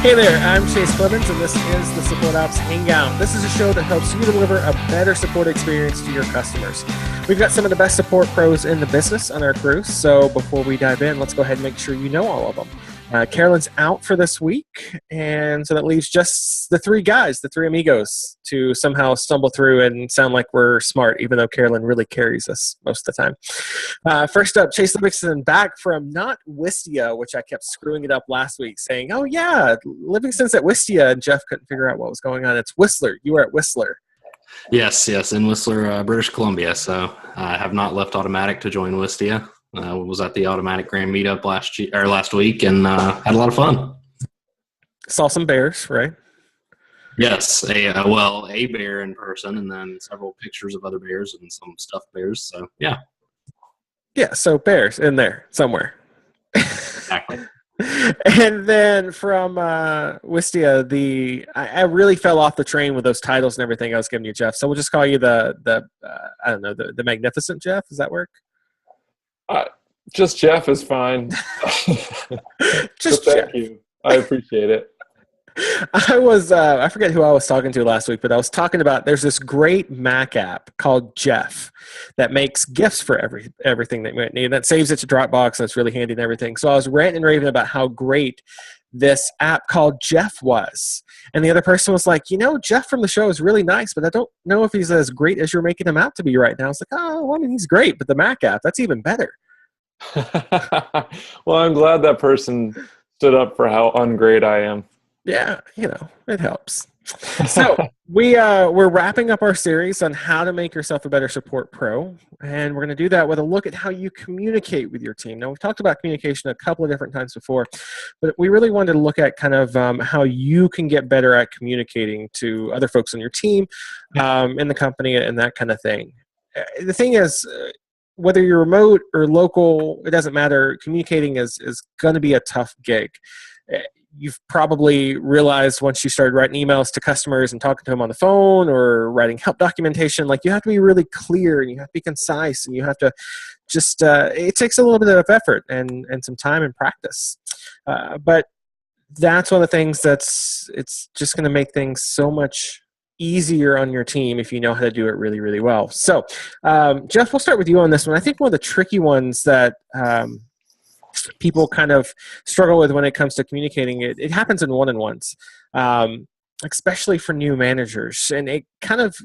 Hey there, I'm Chase Clemens, and this is the Support Ops Hangout. This is a show that helps you deliver a better support experience to your customers. We've got some of the best support pros in the business on our crew, so before we dive in, let's go ahead and make sure you know all of them. Carolyn's out for this week, and so that leaves just the three guys, the three amigos, to somehow stumble through and sound like we're smart, even though Carolyn really carries us most of the time. First up, Chase Livingston back from not Wistia, which I kept screwing it up last week, saying, oh yeah, Livingston's at Wistia, and Jeff couldn't figure out what was going on. It's Whistler. You were at Whistler. Yes, in Whistler, British Columbia. So I have not left Automatic to join Wistia. Was at the Automatic Grand Meetup last week and had a lot of fun. Saw some bears, right? Yes, a bear in person, and then several pictures of other bears and some stuffed bears. So yeah, so bears in there somewhere. Exactly. And then from Wistia, I really fell off the train with those titles and everything I was giving you, Jeff. So we'll just call you the Magnificent Jeff. Does that work? Just Jeff is fine. Just thank you. I appreciate it. I forget who I was talking to last week, but I was talking about there's this great Mac app called Jeff that makes GIFs for everything that you might need. That saves it to Dropbox, and it's really handy and everything. So I was ranting and raving about how great this app called Jeff was. And the other person was like, Jeff from the show is really nice, but I don't know if he's as great as you're making him out to be right now. I was like, oh, well, I mean, he's great, but the Mac app, that's even better. Well, I'm glad that person stood up for how ungreat I am. Yeah, it helps. So we're wrapping up our series on how to make yourself a better support pro, and we're going to do that with a look at how you communicate with your team. Now, we've talked about communication a couple of different times before, but we really wanted to look at kind of how you can get better at communicating to other folks on your team, in the company, and that kind of thing. The thing is, whether you're remote or local, it doesn't matter. Communicating is going to be a tough gig. You've probably realized once you started writing emails to customers and talking to them on the phone or writing help documentation, like you have to be really clear and you have to be concise and you have to just, it takes a little bit of effort and some time and practice. But that's one of the things it's just going to make things so much easier on your team if you know how to do it really, really well. So, Jeff, we'll start with you on this one. I think one of the tricky ones that people kind of struggle with when it comes to communicating, it happens in one-on-ones, especially for new managers. And it kind of,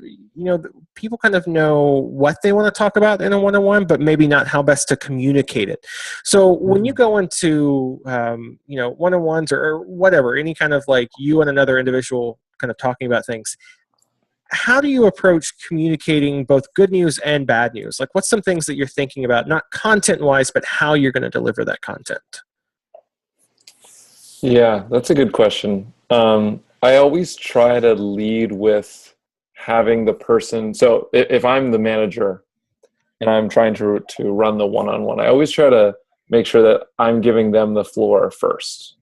people kind of know what they want to talk about in a one-on-one, but maybe not how best to communicate it. So when you go into, one-on-ones or whatever, any kind of like you and another individual kind of talking about things, how do you approach communicating both good news and bad news? Like, what's some things that you're thinking about, not content-wise, but how you're going to deliver that content? Yeah, that's a good question. I always try to lead with having the person. So if I'm the manager and I'm trying to run the one-on-one, I always try to make sure that I'm giving them the floor first.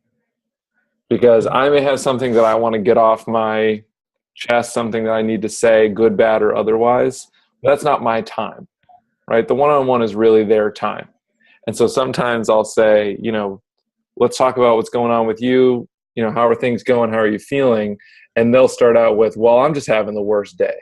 Because I may have something that I want to get off my chest, something that I need to say, good, bad, or otherwise. That's not my time, right? The one-on-one is really their time. And so sometimes I'll say, let's talk about what's going on with you. How are things going? How are you feeling? And they'll start out with, well, I'm just having the worst day.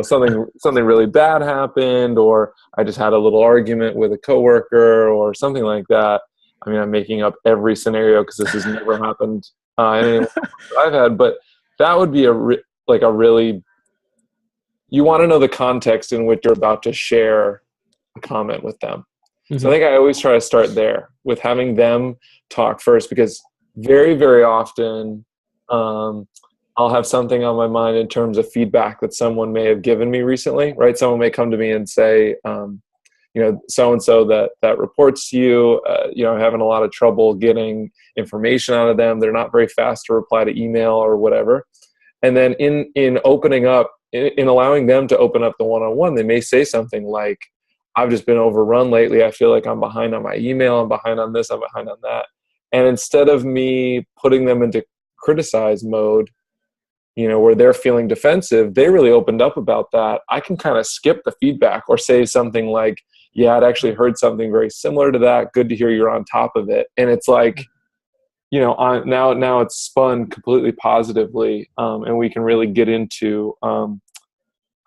Something really bad happened, or I just had a little argument with a coworker or something like that. I mean, I'm making up every scenario because this has never happened in any I've had, but that would be you want to know the context in which you're about to share a comment with them. Mm-hmm. So I think I always try to start there with having them talk first, because very, very often I'll have something on my mind in terms of feedback that someone may have given me recently, right? Someone may come to me and say, so-and-so that reports to you, having a lot of trouble getting information out of them. They're not very fast to reply to email or whatever. And then in opening up, in allowing them to open up the one-on-one, they may say something like, I've just been overrun lately. I feel like I'm behind on my email. I'm behind on this. I'm behind on that. And instead of me putting them into criticize mode, where they're feeling defensive, they really opened up about that. I can kind of skip the feedback or say something like, yeah, I'd actually heard something very similar to that. Good to hear you're on top of it. And it's like, now it's spun completely positively, and we can really get into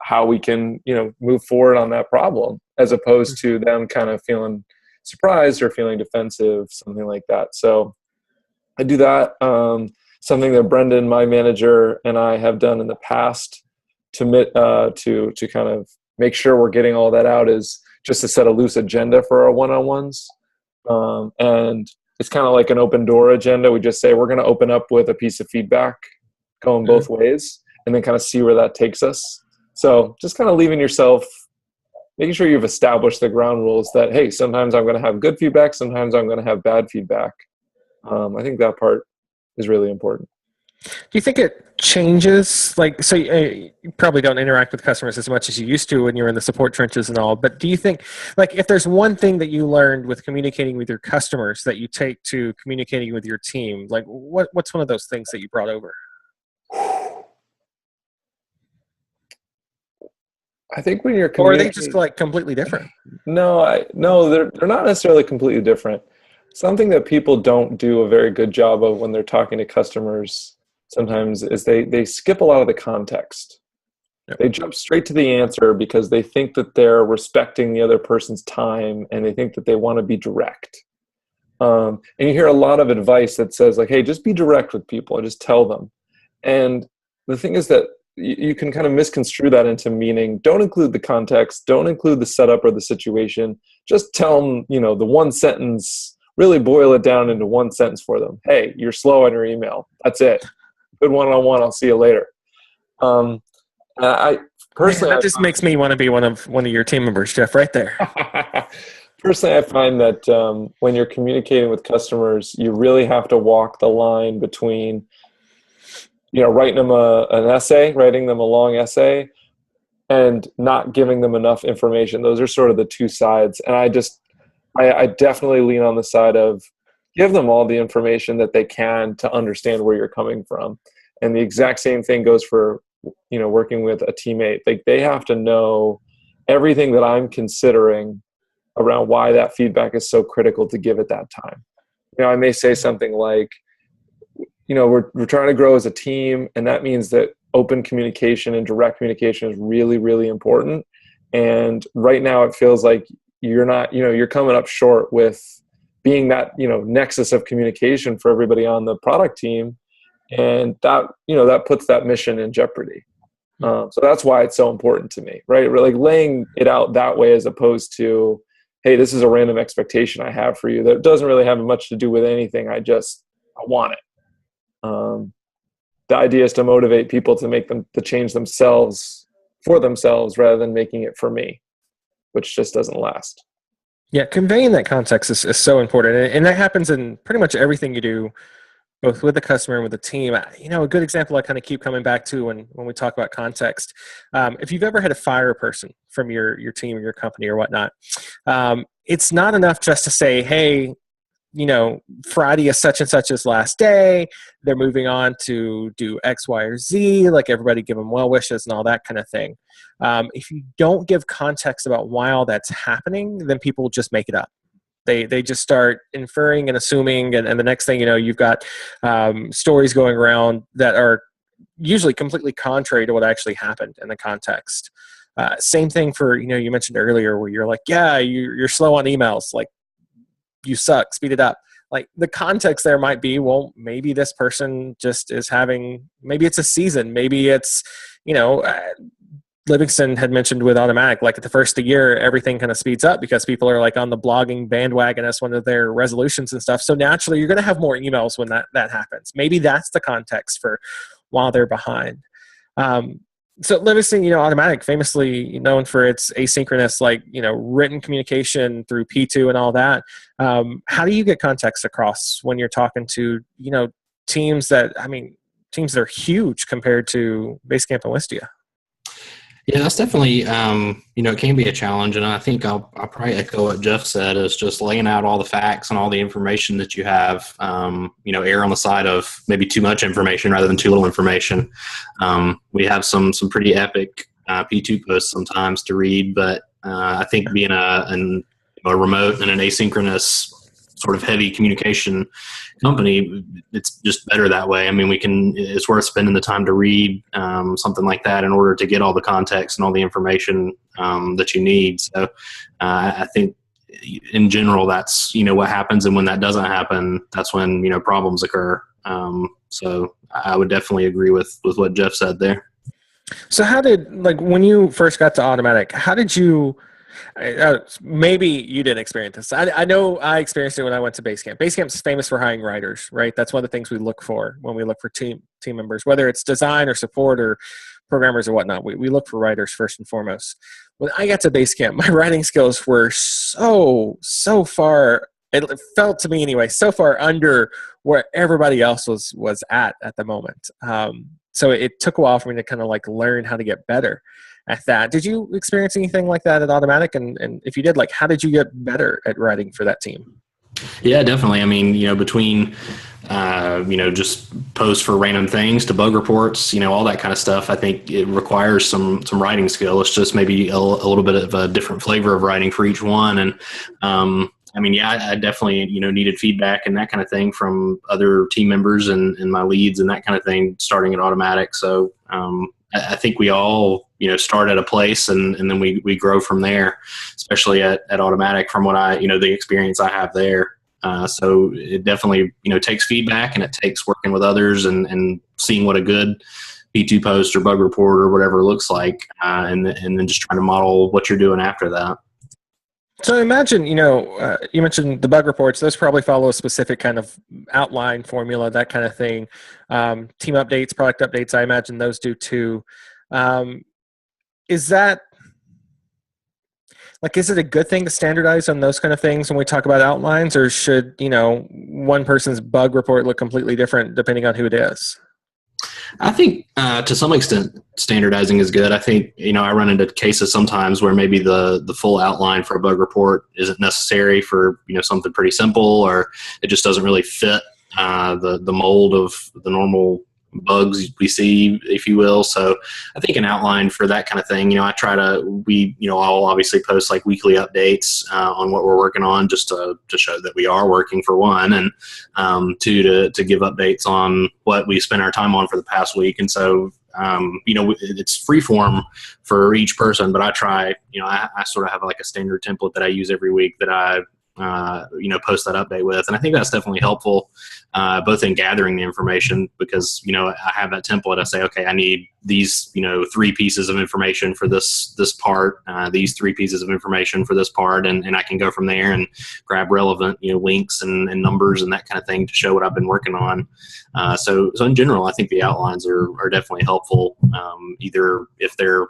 how we can, move forward on that problem, as opposed to them kind of feeling surprised or feeling defensive, something like that. So I do that. Something that Brendan, my manager, and I have done in the past to kind of make sure we're getting all that out is just to set a loose agenda for our one-on-ones. And it's kind of like an open door agenda. We just say we're going to open up with a piece of feedback going both ways, and then kind of see where that takes us. So just kind of making sure you've established the ground rules that, hey, sometimes I'm going to have good feedback, sometimes I'm going to have bad feedback. I think that part is really important. Do you think it changes? Like, so you probably don't interact with customers as much as you used to when you're in the support trenches and all, but do you think, like, if there's one thing that you learned with communicating with your customers that you take to communicating with your team, like what's one of those things that you brought over? I think when you're Or are they just like completely different? No, they're not necessarily completely different. Something that people don't do a very good job of when they're talking to customers sometimes is they skip a lot of the context. Yep. They jump straight to the answer because they think that they're respecting the other person's time, and they think that they want to be direct. And you hear a lot of advice that says, like, hey, just be direct with people and just tell them. And the thing is that you can kind of misconstrue that into meaning don't include the context, don't include the setup or the situation. Just tell them, the one sentence, really boil it down into one sentence for them. Hey, you're slow on your email. That's it. Good one-on-one. I'll see you later. I personally, that just makes me want to be one of your team members, Jeff, right there. Personally, I find that when you're communicating with customers, you really have to walk the line between writing them writing them a long essay, and not giving them enough information. Those are sort of the two sides. And I definitely lean on the side of give them all the information that they can to understand where you're coming from. And the exact same thing goes for, working with a teammate. Like, they have to know everything that I'm considering around why that feedback is so critical to give at that time. I may say something like, we're trying to grow as a team, and that means that open communication and direct communication is really, really important. And right now it feels like you're coming up short with being that, nexus of communication for everybody on the product team. And that puts that mission in jeopardy. So that's why it's so important to me, right? We're like laying it out that way, as opposed to, hey, this is a random expectation I have for you that doesn't really have much to do with anything. I want it. The idea is to motivate people to make them to change themselves for themselves rather than making it for me, which just doesn't last. Yeah, conveying that context is so important, and that happens in pretty much everything you do, both with the customer and with the team. A good example I kind of keep coming back to when we talk about context. If you've ever had to fire a person from your team or your company or whatnot, it's not enough just to say, hey, Friday is such and such's last day. They're moving on to do X, Y, or Z. Like, everybody give them well wishes and all that kind of thing. If you don't give context about why all that's happening, then people just make it up. They just start inferring and assuming, and the next thing you know, you've got stories going around that are usually completely contrary to what actually happened in the context. Same thing for, you mentioned earlier where you're like, yeah, you're slow on emails. Like, you suck, speed it up. Like, the context there might be, well, maybe this person just is maybe it's a season. Maybe it's, Livingston had mentioned with Automatic, like at the first of the year, everything kind of speeds up because people are like on the blogging bandwagon as one of their resolutions and stuff. So naturally, you're going to have more emails when that happens. Maybe that's the context for while they're behind. So Livingston, Automatic, famously known for its asynchronous, written communication through P2 and all that. How do you get context across when you're talking to, teams that are huge compared to Basecamp and Wistia? Yeah, that's definitely, it can be a challenge. And I think I'll probably echo what Jeff said, is just laying out all the facts and all the information that you have, err on the side of maybe too much information rather than too little information. We have some pretty epic P2 posts sometimes to read, but I think being a remote and an asynchronous sort of heavy communication company, it's just better that way. I mean, it's worth spending the time to read something like that in order to get all the context and all the information that you need. So I think in general, that's, what happens. And when that doesn't happen, that's when, problems occur. So I would definitely agree with what Jeff said there. So when you first got to Automatic, how did you, maybe you didn't experience this. I know I experienced it when I went to Basecamp. Basecamp's famous for hiring writers, right? That's one of the things we look for when we look for team members, whether it's design or support or programmers or whatnot. We look for writers first and foremost. When I got to Basecamp, my writing skills were so far, it felt to me anyway, so far under where everybody else was at the moment. So it took a while for me to kind of learn how to get better at that. Did you experience anything like that at Automatic? And if you did, how did you get better at writing for that team? Yeah, definitely. I mean, between, just posts for random things to bug reports, all that kind of stuff, I think it requires some writing skill. It's just maybe a little bit of a different flavor of writing for each one. And, I definitely, needed feedback and that kind of thing from other team members and my leads and that kind of thing starting at Automatic. So, I think we all, start at a place and then we grow from there, especially at Automatic from what the experience I have there. So it definitely, takes feedback and it takes working with others and seeing what a good P2 post or bug report or whatever looks like. And then just trying to model what you're doing after that. So imagine, you mentioned the bug reports. Those probably follow a specific kind of outline formula, that kind of thing. Team updates, product updates, I imagine those do too. Is it a good thing to standardize on those kind of things when we talk about outlines, or should, one person's bug report look completely different depending on who it is? I think to some extent standardizing is good. I think, I run into cases sometimes where maybe the full outline for a bug report isn't necessary for, something pretty simple, or it just doesn't really fit the mold of the normal bugs we see, if you will. So I think an outline for that kind of thing, I'll obviously post weekly updates on what we're working on, just to show that we are working, for one, and two, to give updates on what we spent our time on for the past week. And so it's free form for each person, but I try, I sort of have a standard template that I use every week that I post that update with. And I think that's definitely helpful, both in gathering the information, because, I have that template. I say, okay, I need these, 3 pieces of information for this part, these 3 pieces of information for this part. And I can go from there and grab relevant, links and numbers and that kind of thing to show what I've been working on. So in general, I think the outlines are definitely helpful, either if they're,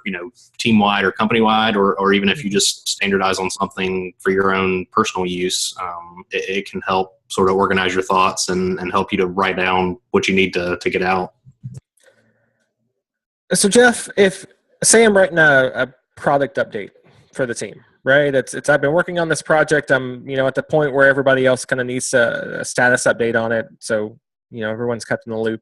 team-wide or company-wide, or even if you just standardize on something for your own personal use, it can help sort of organize your thoughts and help you to write down what you need to get out. So Jeff, say I'm writing a product update for the team, right? It's I've been working on this project. I'm, at the point where everybody else kind of needs a status update on it. So, everyone's kept in the loop.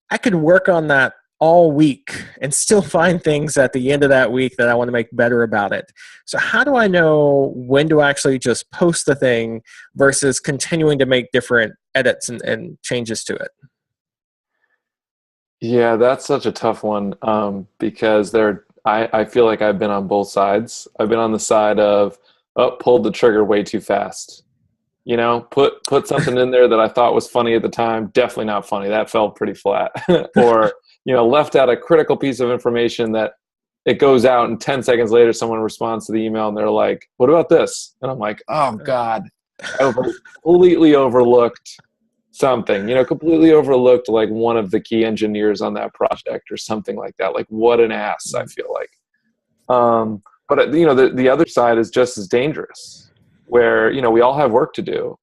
I could work on that all week and still find things at the end of that week that I want to make better about it. So how do I know when to actually just post the thing versus continuing to make different edits and changes to it? Yeah, that's such a tough one, because I feel like I've been on both sides. I've been on the side of, pulled the trigger way too fast. Put something in there that I thought was funny at the time. Definitely not funny. That fell pretty flat. Or, left out a critical piece of information that it goes out and 10 seconds later someone responds to the email and they're like, what about this? And I'm like, oh God, I completely overlooked something, completely overlooked one of the key engineers on that project or something like that. What an ass, I feel like. But the other side is just as dangerous, where, we all have work to do.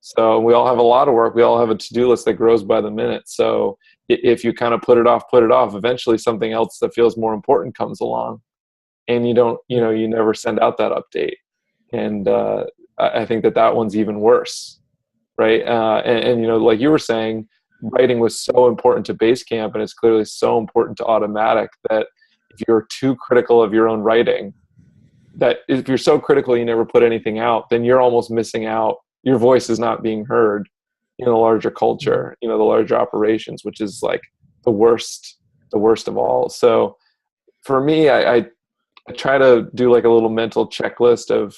So we all have a lot of work. We all have a to-do list that grows by the minute. So if you kind of put it off, eventually something else that feels more important comes along, and you never send out that update. And I think that one's even worse. Right. And like you were saying, writing was so important to Basecamp, and it's clearly so important to Automatic, that if you're too critical of your own writing, that if you're so critical you never put anything out, then you're almost missing out your voice is not being heard in the larger culture, the larger operations, which is like the worst of all. So for me, I try to do like a little mental checklist of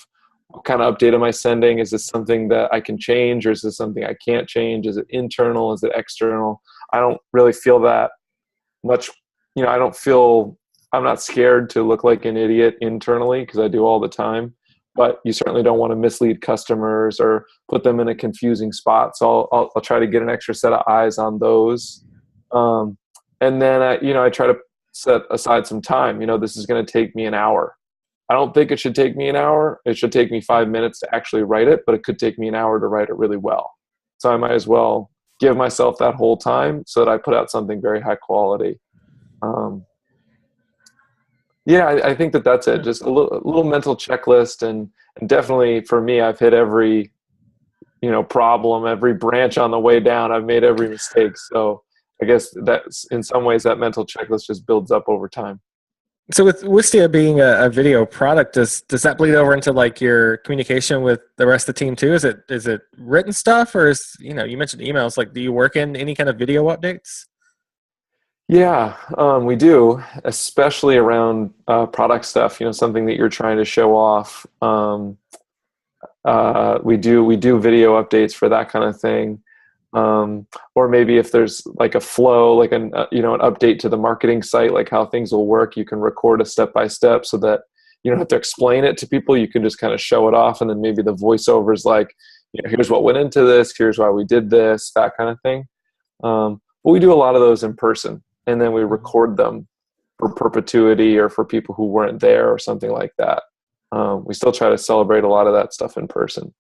what kind of update am I sending? Is this something that I can change, or is this something I can't change? Is it internal? Is it external? I don't really feel that much. I'm not scared to look like an idiot internally, because I do all the time, but you certainly don't want to mislead customers or put them in a confusing spot. So I'll try to get an extra set of eyes on those. And then I try to set aside some time. This is going to take me an hour. I don't think it should take me an hour. It should take me 5 minutes to actually write it, but it could take me an hour to write it really well. So I might as well give myself that whole time so that I put out something very high quality. I think that's it. Just a little mental checklist, and definitely for me, I've hit every problem, every branch on the way down. I've made every mistake. So I guess that's, in some ways, that mental checklist just builds up over time. So with Wistia being a video product, does that bleed over into like your communication with the rest of the team too? Is it written stuff, or is, you mentioned emails, like do you work in any kind of video updates? Yeah, we do, especially around product stuff, something that you're trying to show off. We do video updates for that kind of thing. Or maybe if there's like a flow, like an update to the marketing site, like how things will work, you can record a step-by-step so that you don't have to explain it to people. You can just kind of show it off. And then maybe the voiceover is like, here's what went into this, here's why we did this, that kind of thing. But we do a lot of those in person, and then we record them for perpetuity or for people who weren't there or something like that. We still try to celebrate a lot of that stuff in person.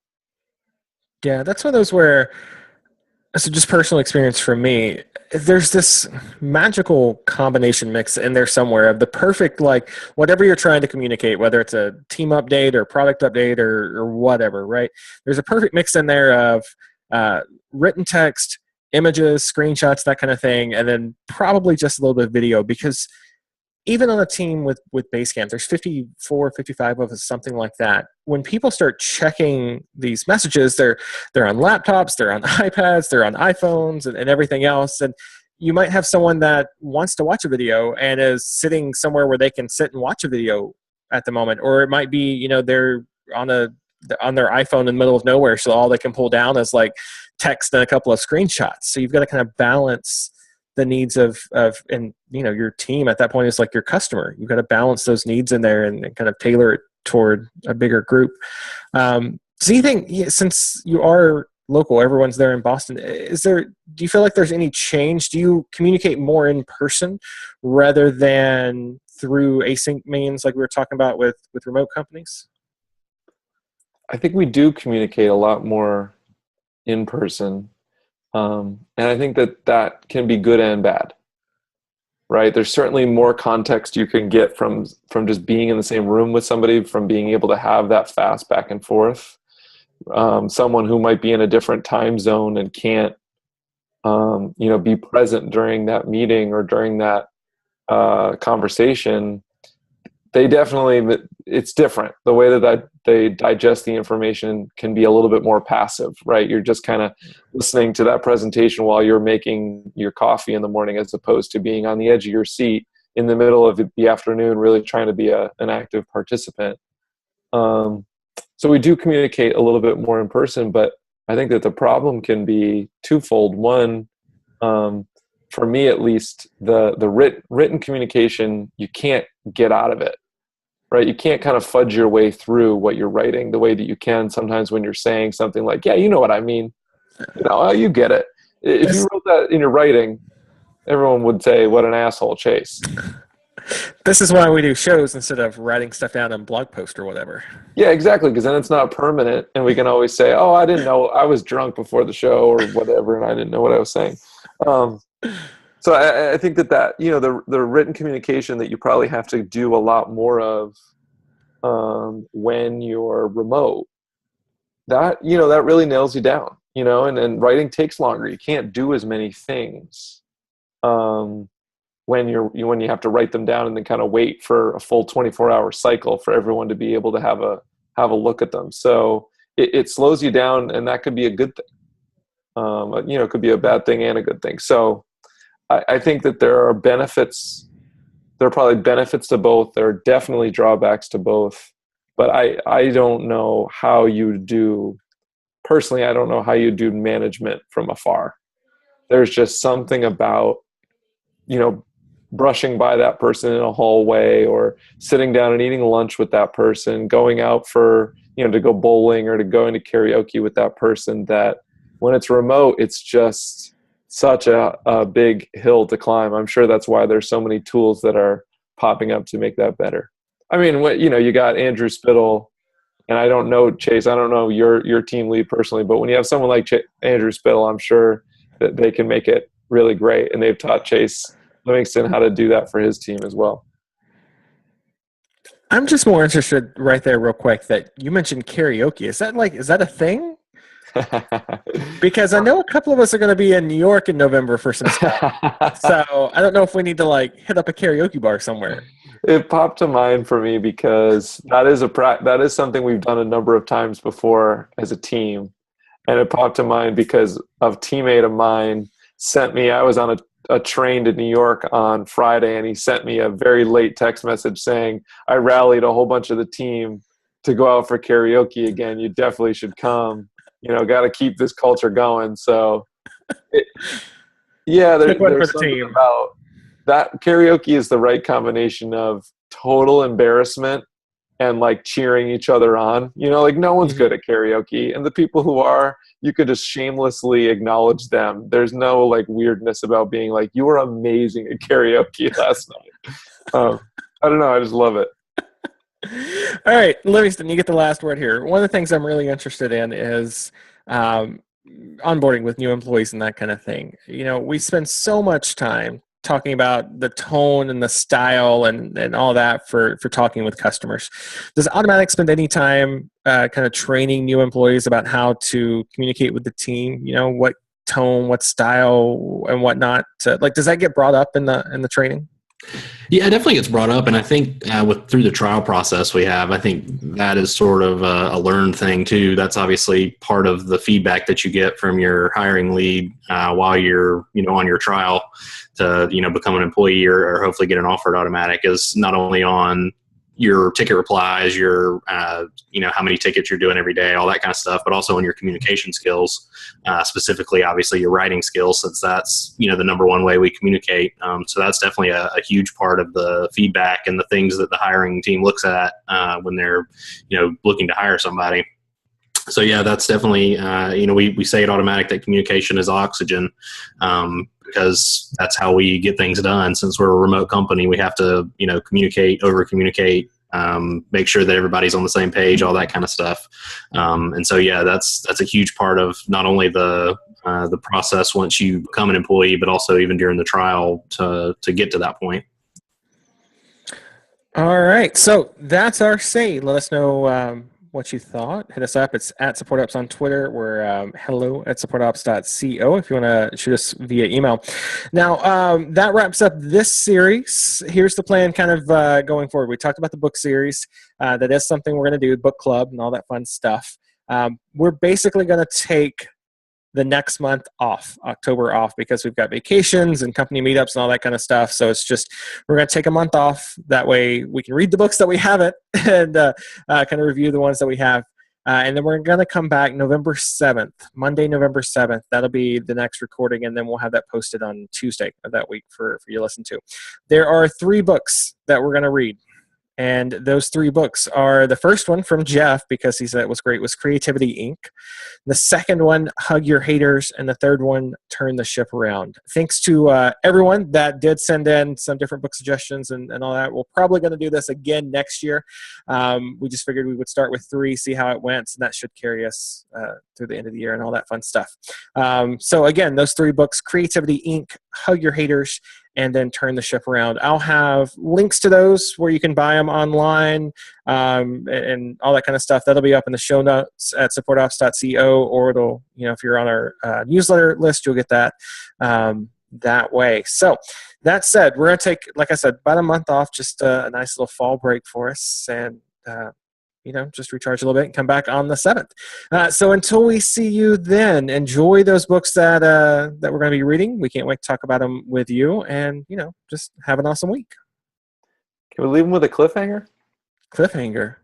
Yeah, that's one of those where, so just personal experience for me, there's this magical combination mix in there somewhere of the perfect, like whatever you're trying to communicate, whether it's a team update or product update or whatever, right? There's a perfect mix in there of written text, images, screenshots, that kind of thing, and then probably just a little bit of video, because even on a team with Basecamp, there's 54, 55 of us, something like that. When people start checking these messages, they're on laptops, they're on iPads, they're on iPhones, and everything else. And you might have someone that wants to watch a video and is sitting somewhere where they can sit and watch a video at the moment. Or it might be, they're on their iPhone in the middle of nowhere, so all they can pull down is like text and a couple of screenshots. So you've got to kind of balance the needs of your team at that point is like your customer. You've got to balance those needs in there and kind of tailor it toward a bigger group. So you think, since you are local, everyone's there in Boston, do you feel like there's any change? Do you communicate more in person rather than through async means like we were talking about with remote companies? I think we do communicate a lot more in person. And I think that can be good and bad, right? There's certainly more context you can get from just being in the same room with somebody, from being able to have that fast back and forth. Someone who might be in a different time zone and can't, be present during that meeting or during that conversation, it's different. The way that they digest the information can be a little bit more passive, right? You're just kind of listening to that presentation while you're making your coffee in the morning, as opposed to being on the edge of your seat in the middle of the afternoon, really trying to be an active participant. So we do communicate a little bit more in person, but I think that the problem can be twofold. One, for me at least, the written communication, you can't get out of it. Right? You can't kind of fudge your way through what you're writing the way that you can sometimes when you're saying something like, yeah, you know what I mean. You get it. If you wrote that in your writing, everyone would say, what an asshole, Chase. This is why we do shows instead of writing stuff down in blog post or whatever. Yeah, exactly, because then it's not permanent, and we can always say, oh, I didn't know. I was drunk before the show or whatever, and I didn't know what I was saying. So I think that the written communication that you probably have to do a lot more of when you're remote, that really nails you down, and writing takes longer. You can't do as many things when you have to write them down and then kind of wait for a full 24-hour cycle for everyone to be able to have a look at them. So it slows you down, and that could be a good thing. It could be a bad thing and a good thing. So I think that there are benefits. There are probably benefits to both. There are definitely drawbacks to both. But I don't know how you do, personally, I don't know how you do management from afar. There's just something about, brushing by that person in a hallway, or sitting down and eating lunch with that person, going out for, to go bowling or to go into karaoke with that person, that when it's remote, it's just such a big hill to climb. I'm sure that's why there's so many tools that are popping up to make that better. I mean, you got Andrew Spittle, and I don't know, Chase, I don't know your team lead personally, but when you have someone like Andrew Spittle, I'm sure that they can make it really great. And they've taught Chase Livingston how to do that for his team as well. I'm just more interested right there real quick that you mentioned karaoke. Is that a thing? Because I know a couple of us are going to be in New York in November for some stuff. So I don't know if we need to hit up a karaoke bar somewhere. It popped to mind for me because that is something we've done a number of times before as a team. And it popped to mind because a teammate of mine sent me, I was on a train to New York on Friday, and he sent me a very late text message saying, I rallied a whole bunch of the team to go out for karaoke again. You definitely should come. Got to keep this culture going. So, there's something about that. Karaoke is the right combination of total embarrassment and cheering each other on. No one's good at karaoke, and the people who are, you could just shamelessly acknowledge them. There's no weirdness about being you were amazing at karaoke last night. I don't know. I just love it. All right, Livingston, you get the last word here. One of the things I'm really interested in is onboarding with new employees and that kind of thing. We spend so much time talking about the tone and the style and all that for talking with customers. Does Automatic spend any time kind of training new employees about how to communicate with the team? What tone, what style, and whatnot? Does that get brought up in the training? Yeah, it definitely gets brought up, and I think through the trial process we have, I think that is sort of a learned thing too. That's obviously part of the feedback that you get from your hiring lead while you're on your trial to become an employee or hopefully get an offer at Automatic, is not only on your ticket replies, your how many tickets you're doing every day, all that kind of stuff, but also in your communication skills, specifically obviously your writing skills, since that's the number one way we communicate. So that's definitely a huge part of the feedback and the things that the hiring team looks at when they're looking to hire somebody. So yeah, that's definitely we say at Automatic that communication is oxygen, because that's how we get things done. Since we're a remote company, we have to communicate, over communicate, make sure that everybody's on the same page, all that kind of stuff. And so yeah, that's a huge part of not only the process once you become an employee, but also even during the trial to get to that point. All right, so that's our say. Let us know what you thought. Hit us up. It's at SupportOps on Twitter. We're hello@supportops.co if you want to shoot us via email. Now, that wraps up this series. Here's the plan kind of going forward. We talked about the book series. That is something we're going to do, book club and all that fun stuff. We're basically going to take the next month off, October off, because we've got vacations and company meetups and all that kind of stuff. So it's just, we're going to take a month off. That way we can read the books that we haven't and kind of review the ones that we have. And then we're going to come back November 7th, Monday, November 7th. That'll be the next recording. And then we'll have that posted on Tuesday of that week for you to listen to. There are 3 books that we're going to read. And those 3 books are, the first one from Jeff, because he said it was great, was Creativity Inc. The second one, Hug Your Haters. And the third one, Turn the Ship Around. Thanks to everyone that did send in some different book suggestions and all that. We're probably going to do this again next year. We just figured we would start with 3, see how it went. And that should carry us through the end of the year and all that fun stuff. So again, those 3 books, Creativity Inc., Hug Your Haters, and then Turn the Ship Around. I'll have links to those where you can buy them online and all that kind of stuff. That'll be up in the show notes at supportops.co, or it'll, if you're on our newsletter list, you'll get that that way. So that said, we're going to take, like I said, about a month off, just a nice little fall break for us. And just recharge a little bit and come back on the 7th. So until we see you then, enjoy those books that we're going to be reading. We can't wait to talk about them with you, and just have an awesome week. Can we leave them with a cliffhanger? Cliffhanger.